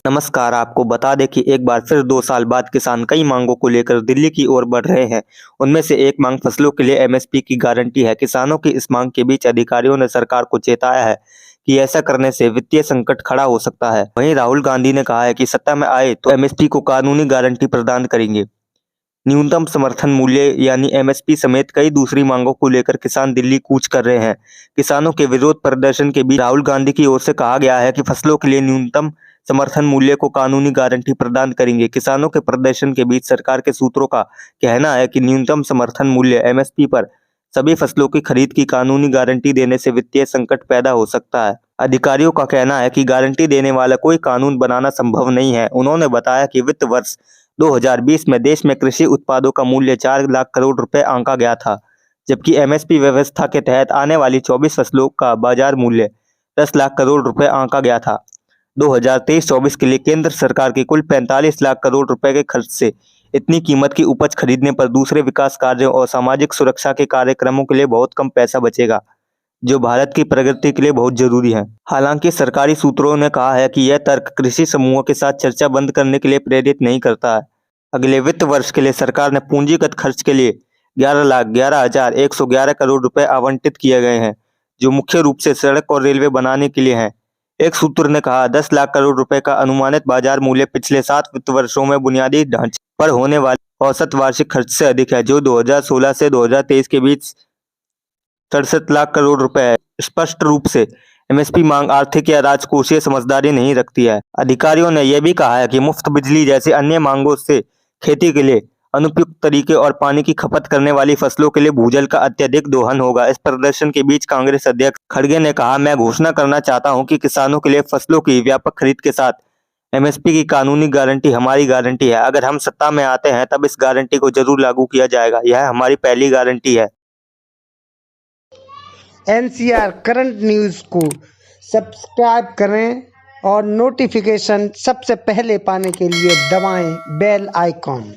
नमस्कार। आपको बता दें कि एक बार फिर 2 साल बाद किसान कई मांगों को लेकर दिल्ली की ओर बढ़ रहे हैं। उनमें से एक मांग फसलों के लिए एमएसपी की गारंटी है। किसानों की इस मांग के बीच अधिकारियों ने सरकार को चेताया है कि ऐसा करने से वित्तीय संकट खड़ा हो सकता है। वहीं राहुल गांधी ने कहा है कि सत्ता में आए तो एमएसपी को कानूनी गारंटी प्रदान करेंगे। न्यूनतम समर्थन मूल्य यानी एमएसपी समेत कई दूसरी मांगों को लेकर किसान दिल्ली कूच कर रहे हैं। किसानों के विरोध प्रदर्शन के बीच राहुल गांधी की ओर से कहा गया है कि फसलों के लिए न्यूनतम समर्थन मूल्य को कानूनी गारंटी प्रदान करेंगे। किसानों के प्रदर्शन के बीच सरकार के सूत्रों का कहना है कि न्यूनतम समर्थन मूल्य एमएसपी पर सभी फसलों की खरीद की कानूनी गारंटी देने से वित्तीय संकट पैदा हो सकता है। अधिकारियों का कहना है कि गारंटी देने वाला कोई कानून बनाना संभव नहीं है। उन्होंने बताया कि वित्त वर्ष 2020 में देश में कृषि उत्पादों का मूल्य 4 लाख करोड़ रुपए आंका गया था, जबकि एमएसपी व्यवस्था के तहत आने वाली 24 फसलों का बाजार मूल्य 10 लाख करोड़ रुपए आंका गया था। 2023-24 के लिए केंद्र सरकार के कुल 45 लाख करोड़ रुपए के खर्च से इतनी कीमत की उपज खरीदने पर दूसरे विकास कार्यों और सामाजिक सुरक्षा के कार्यक्रमों के लिए बहुत कम पैसा बचेगा, जो भारत की प्रगति के लिए बहुत जरूरी है। हालांकि सरकारी सूत्रों ने कहा है कि यह तर्क कृषि समूहों के साथ चर्चा बंद करने के लिए प्रेरित नहीं करता है। अगले वित्त वर्ष के लिए सरकार ने पूंजीगत खर्च के लिए 11,11,111 करोड़ रुपए आवंटित किए गए हैं, जो मुख्य रूप से सड़क और रेलवे बनाने के लिए हैं। एक सूत्र ने कहा 10 लाख करोड़ रुपए का अनुमानित बाजार मूल्य पिछले 7 वित्त वर्षों में बुनियादी ढांचे पर होने वाले औसत वार्षिक खर्च से अधिक है, जो 2016 से 2023 के बीच 67 लाख करोड़ रुपए है। स्पष्ट रूप से एमएसपी मांग आर्थिक या राजकोषीय समझदारी नहीं रखती है। अधिकारियों ने यह भी कहा है कि मुफ्त बिजली जैसी अन्य मांगों से खेती के लिए अनुपयुक्त तरीके और पानी की खपत करने वाली फसलों के लिए भूजल का अत्यधिक दोहन होगा। इस प्रदर्शन के बीच कांग्रेस अध्यक्ष खड़गे ने कहा, मैं घोषणा करना चाहता हूं कि किसानों के लिए फसलों की व्यापक खरीद के साथ एमएसपी की कानूनी गारंटी हमारी गारंटी है। अगर हम सत्ता में आते हैं तब इस गारंटी को जरूर लागू किया जाएगा। यह हमारी पहली गारंटी है। एनसीआर करंट न्यूज़ को सब्सक्राइब करें और नोटिफिकेशन सबसे पहले पाने के लिए दबाएं बेल आइकॉन।